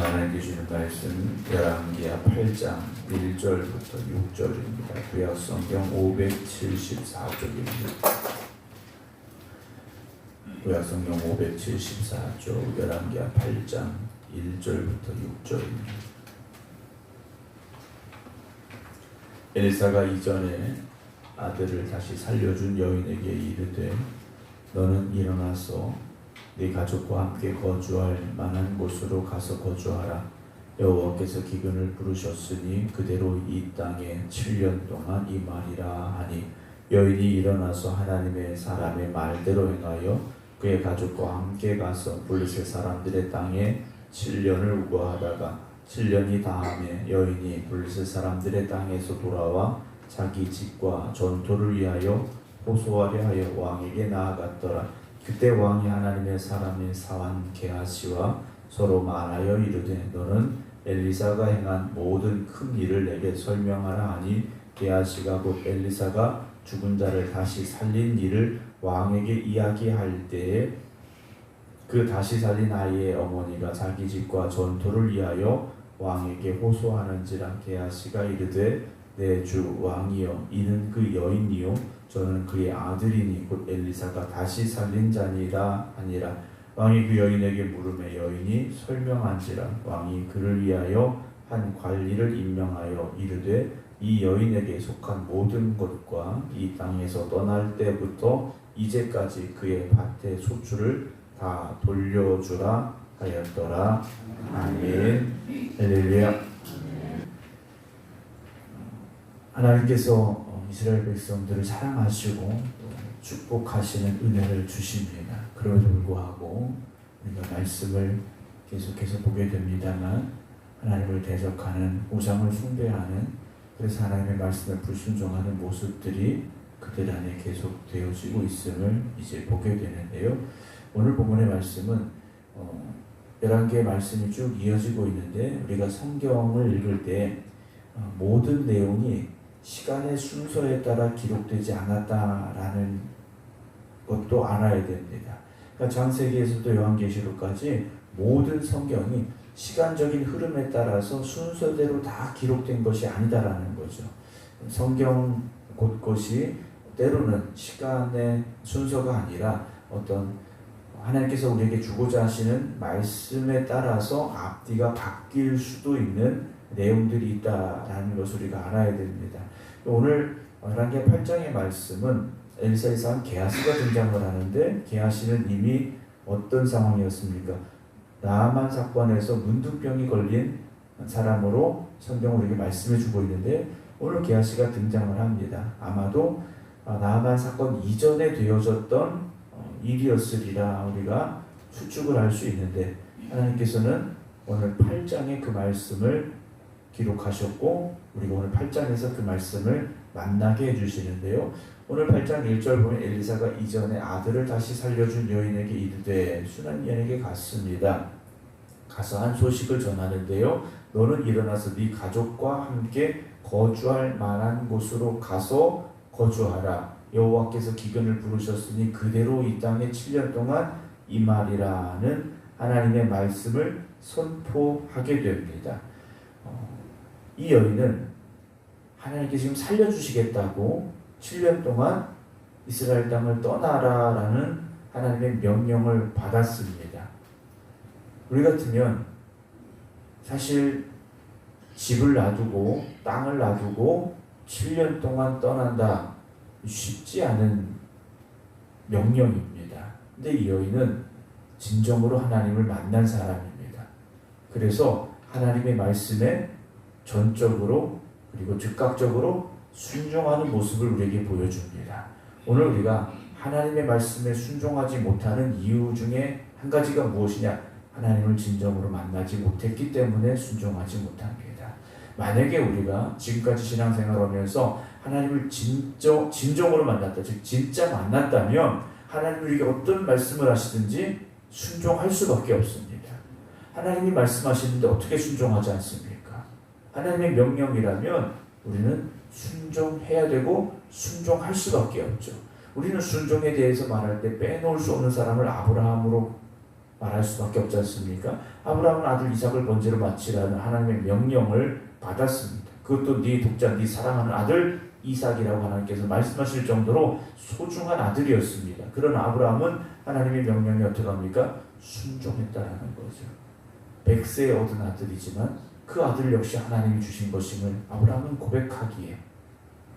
하나님께 주는 말씀 열왕기하 8장 1절부터 6절입니다. 구약성경 574쪽입니다. 구약성경 574쪽 열왕기하 8장 1절부터 6절입니다. 엘리사가 이전에 아들을 다시 살려준 여인에게 이르되 너는 일어나서 네 가족과 함께 거주할 만한 곳으로 가서 거주하라. 여호와께서 기근을 부르셨으니 그대로 이 땅에 7년 동안 임하리라 하니 여인이 일어나서 하나님의 사람의 말대로 행하여 그의 가족과 함께 가서 블레셋 사람들의 땅에 7년을 우거하다가 7년이 다음에 여인이 블레셋 사람들의 땅에서 돌아와 자기 집과 전토를 위하여 호소하려 하여 왕에게 나아갔더라. 그때 왕이 하나님의 사람인 사환 게하시와 서로 말하여 이르되 너는 엘리사가 행한 모든 큰 일을 내게 설명하라 하니 게하시가 곧 엘리사가 죽은 자를 다시 살린 일을 왕에게 이야기할 때에 그 다시 살린 아이의 어머니가 자기 집과 전토를 위하여 왕에게 호소하는지라. 게하시가 이르되 내 주 왕이여 이는 그 여인이요 저는 그의 아들이니 곧 엘리사가 다시 살린 자니라 하니라. 왕이 그 여인에게 물으매 여인이 설명한지라. 왕이 그를 위하여 한 관리를 임명하여 이르되 이 여인에게 속한 모든 것과 이 땅에서 떠날 때부터 이제까지 그의 밭의 소출을 다 돌려주라 하였더라. 아멘. 할렐루야. 하나님께서 이스라엘 백성들을 사랑하시고 축복하시는 은혜를 주십니다. 그럼에도 불구하고 우리가 말씀을 계속해서 보게 됩니다만 하나님을 대적하는, 우상을 숭배하는, 그래서 하나님의 말씀에 불순종하는 모습들이 그들 안에 계속 되어지고 있음을 이제 보게 되는데요. 오늘 본문의 말씀은 11개의 말씀이 쭉 이어지고 있는데 우리가 성경을 읽을 때 모든 내용이 시간의 순서에 따라 기록되지 않았다라는 것도 알아야 됩니다. 그러니까 창세기에서도 요한계시록까지 모든 성경이 시간적인 흐름에 따라서 순서대로 다 기록된 것이 아니다라는 거죠. 성경 곳곳이 때로는 시간의 순서가 아니라 어떤 하나님께서 우리에게 주고자 하시는 말씀에 따라서 앞뒤가 바뀔 수도 있는 내용들이 있다라는 것을 우리가 알아야 됩니다. 오늘 열왕기하 8장의 말씀은 엘리사의 사람 게하시가 등장을 하는데 게하시는 이미 어떤 상황이었습니까? 나아만 사건에서 문둥병이 걸린 사람으로 성경은 우리에게 말씀해 주고 있는데 오늘 게하시가 등장을 합니다. 아마도 나아만 사건 이전에 되어졌던 일이었으리라 우리가 추측을 할 수 있는데 하나님께서는 오늘 8장에 그 말씀을 기록하셨고 우리가 오늘 8장에서 그 말씀을 만나게 해주시는데요. 오늘 8장 1절 보면 엘리사가 이전에 아들을 다시 살려준 여인에게 이르되 수남연에게 갔습니다. 가서 한 소식을 전하는데요. 너는 일어나서 네 가족과 함께 거주할 만한 곳으로 가서 거주하라. 여호와께서 기근을 부르셨으니 그대로 이 땅에 7년 동안 임하리라는 하나님의 말씀을 선포하게 됩니다. 이 여인은 하나님께 지금 살려주시겠다고 7년 동안 이스라엘 땅을 떠나라라는 하나님의 명령을 받았습니다. 우리 같으면 사실 집을 놔두고 땅을 놔두고 7년 동안 떠난다 쉽지 않은 명령입니다. 근데 이 여인은 진정으로 하나님을 만난 사람입니다. 그래서 하나님의 말씀에 전적으로 그리고 즉각적으로 순종하는 모습을 우리에게 보여줍니다. 오늘 우리가 하나님의 말씀에 순종하지 못하는 이유 중에 한 가지가 무엇이냐? 하나님을 진정으로 만나지 못했기 때문에 순종하지 못합니다. 만약에 우리가 지금까지 신앙생활을 하면서 하나님을 진정으로 만났다, 즉 진짜 만났다면 하나님이 우리에게 어떤 말씀을 하시든지 순종할 수밖에 없습니다. 하나님이 말씀하시는데 어떻게 순종하지 않습니까? 하나님의 명령이라면 우리는 순종해야 되고 순종할 수밖에 없죠. 우리는 순종에 대해서 말할 때 빼놓을 수 없는 사람을 아브라함으로 말할 수밖에 없지 않습니까? 아브라함은 아들 이삭을 번제로 바치라는 하나님의 명령을 받았습니다. 그것도 네 독자, 네 사랑하는 아들 이삭이라고 하나님께서 말씀하실 정도로 소중한 아들이었습니다. 그러나 아브라함은 하나님의 명령에 어떻게 합니까? 순종했다라는 거죠. 100세에 얻은 아들이지만 그 아들 역시 하나님이 주신 것임을 아브라함은 고백하기에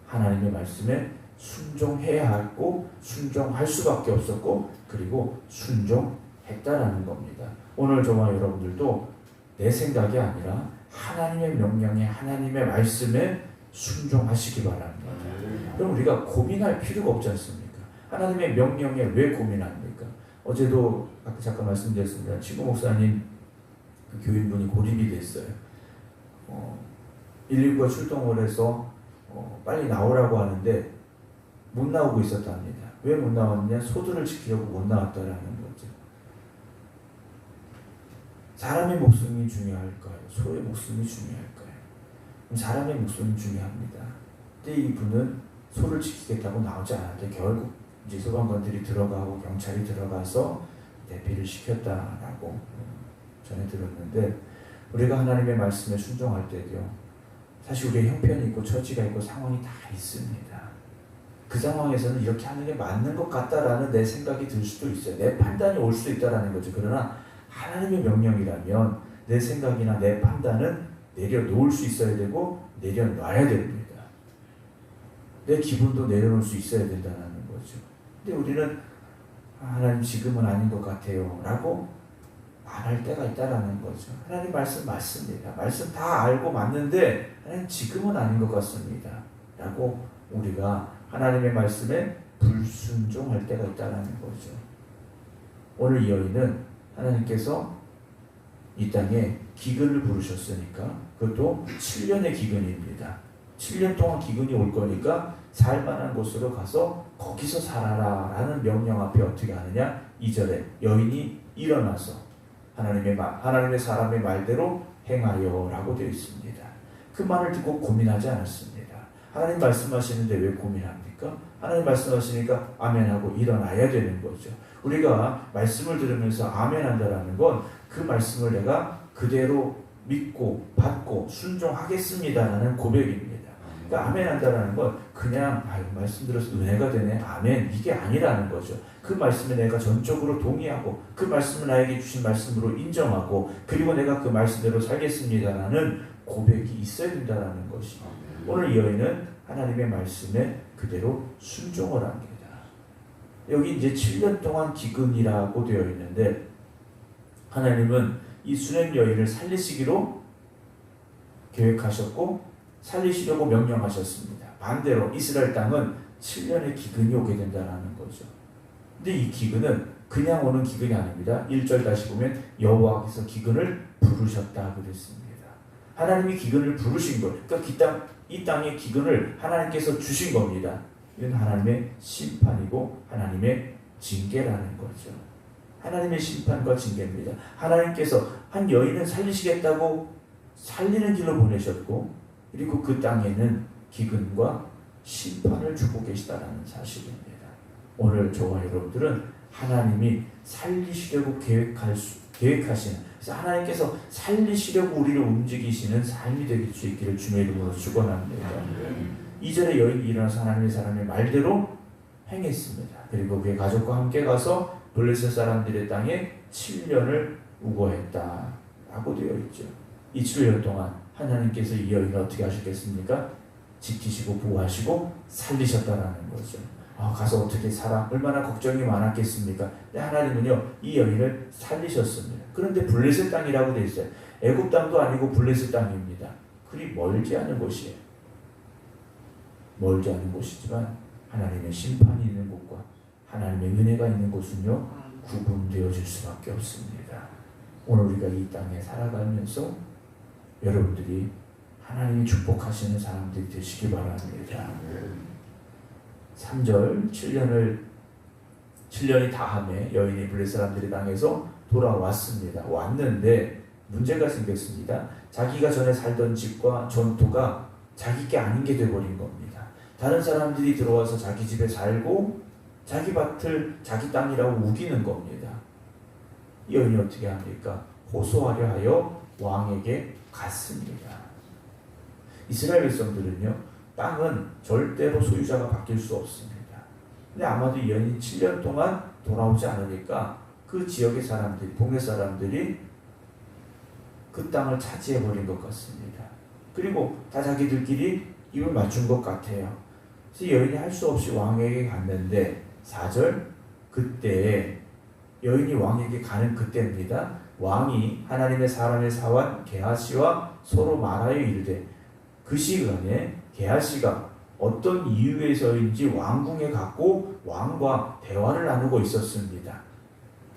하나님의 말씀에 순종해야 하고 순종할 수밖에 없었고 그리고 순종했다라는 겁니다. 오늘 저와 여러분들도 내 생각이 아니라 하나님의 명령에 하나님의 말씀에 순종하시기 바랍니다. 그럼 우리가 고민할 필요가 없지 않습니까? 하나님의 명령에 왜 고민합니까? 어제도 아까 잠깐 말씀드렸습니다. 지구 목사님 그 교인분이 고립이 됐어요. 119가 출동을 해서 빨리 나오라고 하는데 못 나오고 있었답니다. 왜 못 나왔느냐? 소들을 지키려고 못 나왔다라는 거죠. 사람의 목숨이 중요할까요? 소의 목숨이 중요할까요? 사람의 목숨이 중요합니다. 근데 이분은 소를 지키겠다고 나오지 않았는데 결국 이제 소방관들이 들어가고 경찰이 들어가서 대피를 시켰다라고 전해 들었는데 우리가 하나님의 말씀에 순종할 때도요. 사실 우리의 형편이 있고 처지가 있고 상황이 다 있습니다. 그 상황에서는 이렇게 하는 게 맞는 것 같다라는 내 생각이 들 수도 있어요. 내 판단이 올 수도 있다라는 거죠. 그러나 하나님의 명령이라면 내 생각이나 내 판단은 내려놓을 수 있어야 되고 내려놔야 됩니다. 내 기분도 내려놓을 수 있어야 된다는 거죠. 근데 우리는 하나님 지금은 아닌 것 같아요 라고 말할 때가 있다라는 거죠. 하나님 말씀 맞습니다. 말씀 다 알고 맞는데 하나님 지금은 아닌 것 같습니다 라고 우리가 하나님의 말씀에 불순종할 때가 있다라는 거죠. 오늘 이 여인은 하나님께서 이 땅에 기근을 부르셨으니까 그것도 7년의 기근입니다. 7년 동안 기근이 올 거니까 살만한 곳으로 가서 거기서 살아라 라는 명령 앞에 어떻게 하느냐? 2절에 여인이 일어나서 하나님의 사람의 말대로 행하여 라고 되어 있습니다. 그 말을 듣고 고민하지 않았습니다. 하나님 말씀하시는데 왜 고민합니까? 하나님 말씀하시니까 아멘하고 일어나야 되는 거죠. 우리가 말씀을 들으면서 아멘한다라는 건 그 말씀을 내가 그대로 믿고 받고 순종하겠습니다라는 고백입니다. 그러니까 아멘한다라는 건 그냥 말씀 들어서 은혜가 되네 아멘 이게 아니라는 거죠. 그 말씀에 내가 전적으로 동의하고 그 말씀을 나에게 주신 말씀으로 인정하고 그리고 내가 그 말씀대로 살겠습니다라는 고백이 있어야 된다는 것이 오늘 이 여인은 하나님의 말씀에 그대로 순종을 합니다. 여기 이제 7년 동안 기근이라고 되어 있는데 하나님은 이 수냄 여인을 살리시기로 계획하셨고 살리시려고 명령하셨습니다. 반대로 이스라엘 땅은 7년의 기근이 오게 된다는 거죠. 근데 이 기근은 그냥 오는 기근이 아닙니다. 1절 다시 보면 여호와께서 기근을 부르셨다 그랬습니다. 하나님이 기근을 부르신 것, 그러니까 이 땅의 기근을 하나님께서 주신 겁니다. 이건 하나님의 심판이고 하나님의 징계라는 거죠. 하나님의 심판과 징계입니다. 하나님께서 한 여인을 살리시겠다고 살리는 길로 보내셨고 그리고 그 땅에는 기근과 심판을 주고 계시다는 사실입니다. 오늘 저와 여러분들은 하나님이 살리시려고 계획하시는 그래서 하나님께서 살리시려고 우리를 움직이시는 삶이 되길 수 있기를 주님의 이름으로 축원합니다. 2절에 여인이 일어나서 하나님의 사람의 말대로 행했습니다. 그리고 그의 가족과 함께 가서 블레셋 사람들의 땅에 7년을 우거했다 라고 되어 있죠. 이 7년 동안 하나님께서 이 여인을 어떻게 하셨겠습니까? 지키시고 보호하시고 살리셨다라는 거죠. 가서 어떻게 살아? 얼마나 걱정이 많았겠습니까? 근데 하나님은요 이 여인을 살리셨습니다. 그런데 블레셋 땅이라고 되어 있어요. 애굽 땅도 아니고 블레셋 땅입니다. 그리 멀지 않은 곳이에요. 멀지 않은 곳이지만 하나님의 심판이 있는 곳과 하나님의 은혜가 있는 곳은요 구분되어질 수밖에 없습니다. 오늘 우리가 이 땅에 살아가면서 여러분들이 하나님이 축복하시는 사람들이 되시기 바랍니다. 3절 7년이 다함에 여인이 블레셋 사람들의 땅에서 돌아왔습니다. 왔는데 문제가 생겼습니다. 자기가 전에 살던 집과 전토가 자기게 아닌 게 되어버린 겁니다. 다른 사람들이 들어와서 자기 집에 살고 자기 밭을 자기 땅이라고 우기는 겁니다. 이 여인이 어떻게 합니까? 호소하려 하여 왕에게 갔습니다. 이스라엘 백성들은요, 땅은 절대로 소유자가 바뀔 수 없습니다. 근데 아마도 이 여인이 7년 동안 돌아오지 않으니까 그 지역의 사람들이, 동네 사람들이 그 땅을 차지해버린 것 같습니다. 그리고 다 자기들끼리 입을 맞춘 것 같아요. 그래서 여인이 할 수 없이 왕에게 갔는데 4절, 그때 여인이 왕에게 가는 그때입니다. 왕이 하나님의 사람의 사환 게하시와 서로 말하여 이르되, 그 시간에 게하시가 어떤 이유에서인지 왕궁에 갔고 왕과 대화를 나누고 있었습니다.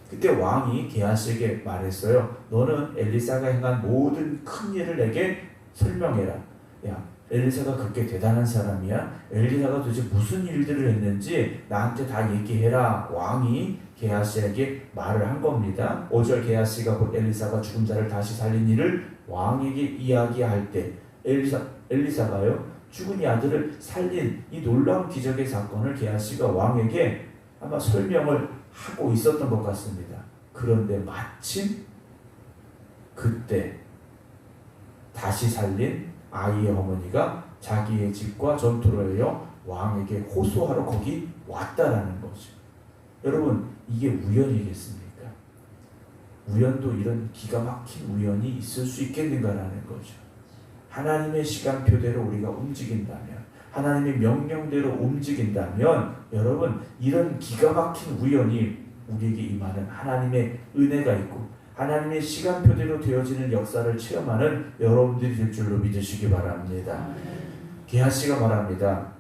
그때 왕이 게하시에게 말했어요. 너는 엘리사가 행한 모든 큰 일을 내게 설명해라. 야, 엘리사가 그렇게 대단한 사람이야? 엘리사가 도대체 무슨 일들을 했는지 나한테 다 얘기해라. 왕이 게하시에게 말을 한 겁니다. 5절, 게하시가 곧 엘리사가 죽은 자를 다시 살린 일을 왕에게 이야기할 때 엘리사가요, 죽은 이 아들을 살린 이 놀라운 기적의 사건을 게하시가 왕에게 아마 설명을 하고 있었던 것 같습니다. 그런데 마침 그때 다시 살린 아이의 어머니가 자기의 집과 전투를 하여 왕에게 호소하러 거기 왔다라는 거죠. 여러분, 이게 우연이겠습니까? 우연도 이런 기가 막힌 우연이 있을 수 있겠는가라는 거죠. 하나님의 시간표대로 우리가 움직인다면, 하나님의 명령대로 움직인다면, 여러분, 이런 기가 막힌 우연이 우리에게 임하는 하나님의 은혜가 있고 하나님의 시간표대로 되어지는 역사를 체험하는 여러분들이 될 줄로 믿으시기 바랍니다. 게하시가 말합니다.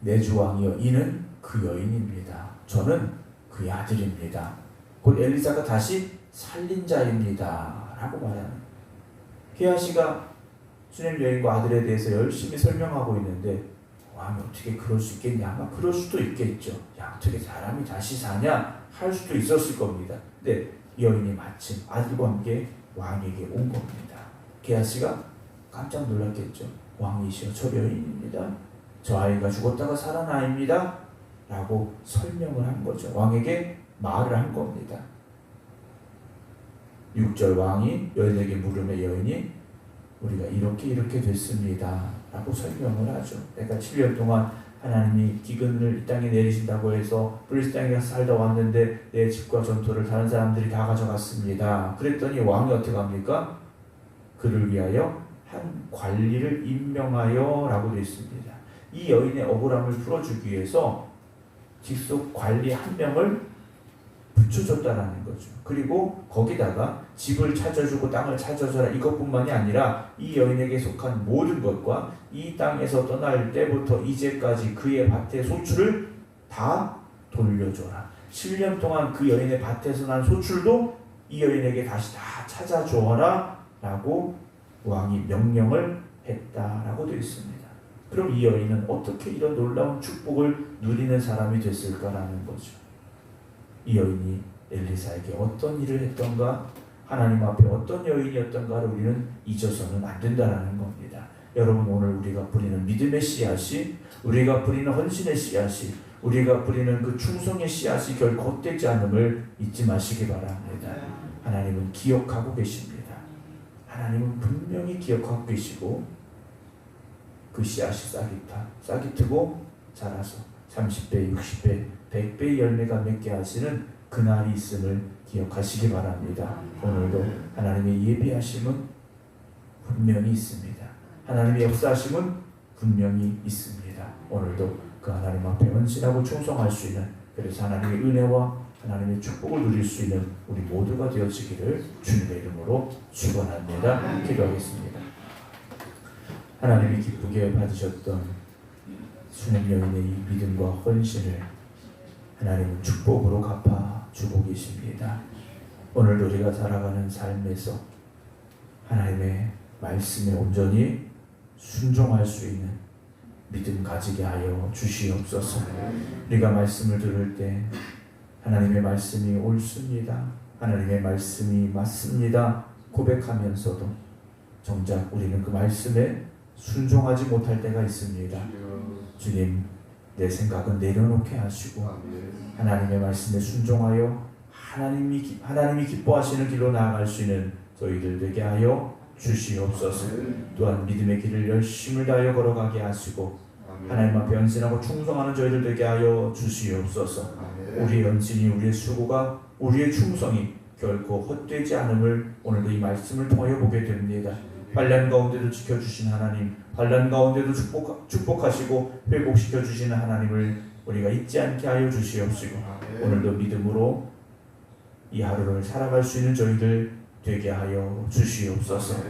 내 주 왕이여, 이는 그 여인입니다. 저는 그의 아들입니다. 곧 엘리사가 다시 살린 자입니다. 라고 말하는, 게하시가 수냄 여인과 아들에 대해서 열심히 설명하고 있는데 왕이 어떻게 그럴 수 있겠냐? 아마 그럴 수도 있겠죠. 야, 어떻게 사람이 다시 사냐? 할 수도 있었을 겁니다. 근데 여인이 마침 아들과 함께 왕에게 온 겁니다. 게하시가 깜짝 놀랐겠죠. 왕이시여, 저 여인입니다. 저 아이가 죽었다가 살아난 아이입니다. 라고 설명을 한 거죠. 왕에게 말을 한 겁니다. 6절, 왕이 여인에게 물으며 여인이 우리가 이렇게 됐습니다. 라고 설명을 하죠. 내가 7년 동안 하나님이 기근을 이 땅에 내리신다고 해서 블리스 땅에 가서 살다 왔는데 내 집과 전토를 다른 사람들이 다 가져갔습니다. 그랬더니 왕이 어떻게 합니까? 그를 위하여 한 관리를 임명하여 라고 되어 있습니다. 이 여인의 억울함을 풀어주기 위해서 직속 관리 한 명을 붙여줬다라는 거죠. 그리고 거기다가 집을 찾아주고 땅을 찾아줘라, 이것뿐만이 아니라 이 여인에게 속한 모든 것과 이 땅에서 떠날 때부터 이제까지 그의 밭의 소출을 다 돌려줘라. 7년 동안 그 여인의 밭에서 난 소출도 이 여인에게 다시 다 찾아줘라 라고 왕이 명령을 했다라고 되어 있습니다. 그럼 이 여인은 어떻게 이런 놀라운 축복을 누리는 사람이 됐을까라는 거죠. 이 여인이 엘리사에게 어떤 일을 했던가, 하나님 앞에 어떤 여인이었던가를 우리는 잊어서는 안 된다는 겁니다. 여러분, 오늘 우리가 뿌리는 믿음의 씨앗이, 우리가 뿌리는 헌신의 씨앗이, 우리가 뿌리는 그 충성의 씨앗이 결코 헛되지 않음을 잊지 마시기 바랍니다. 하나님은 기억하고 계십니다. 하나님은 분명히 기억하고 계시고 그 씨앗이 싹이 트고 자라서 30배, 60배, 100배의 열매가 맺게 하시는 그날이 있음을 기억하시기 바랍니다. 오늘도 하나님의 예비하심은 분명히 있습니다. 하나님의 역사하심은 분명히 있습니다. 오늘도 그 하나님 앞에 헌신하고 충성할 수 있는, 그래서 하나님의 은혜와 하나님의 축복을 누릴 수 있는 우리 모두가 되어지기를 주님의 이름으로 축원합니다. 기도하겠습니다. 하나님이 기쁘게 받으셨던 수냄 여인의 이 믿음과 헌신을 하나님은 축복으로 갚아주고 계십니다. 오늘도 우리가 살아가는 삶에서 하나님의 말씀에 온전히 순종할 수 있는 믿음 가지게 하여 주시옵소서. 우리가 말씀을 들을 때 하나님의 말씀이 옳습니다, 하나님의 말씀이 맞습니다 고백하면서도 정작 우리는 그 말씀에 순종하지 못할 때가 있습니다. 주님, 내 생각은 내려놓게 하시고 하나님의 말씀에 순종하여 하나님이 기뻐하시는 길로 나아갈 수 있는 저희들 되게 하여 주시옵소서. 또한 믿음의 길을 열심을 다하여 걸어가게 하시고 하나님 앞에 헌신하고 충성하는 저희들 되게 하여 주시옵소서. 우리의 헌신이, 우리의 수고가, 우리의 충성이 결코 헛되지 않음을 오늘도 이 말씀을 통하여 보게 됩니다. 환난 가운데도 지켜주신 하나님, 환난 가운데도 축복하시고 회복시켜 주시는 하나님을 우리가 잊지 않게 하여 주시옵시고 오늘도 믿음으로 이 하루를 살아갈 수 있는 저희들 되게 하여 주시옵소서.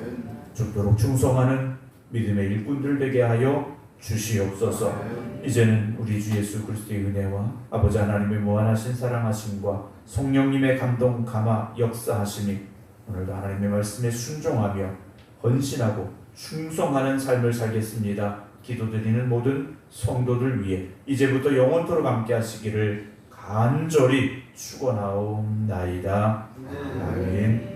죽도록 충성하는 믿음의 일꾼들 되게 하여 주시옵소서. 이제는 우리 주 예수 그리스도의 은혜와 아버지 하나님의 무한하신 사랑하심과 성령님의 감동 감화 역사하심이 오늘도 하나님의 말씀에 순종하며 헌신하고 충성하는 삶을 살겠습니다. 기도드리는 모든 성도들 위해 이제부터 영원토록 함께 하시기를 간절히 축원하옵나이다. 아멘.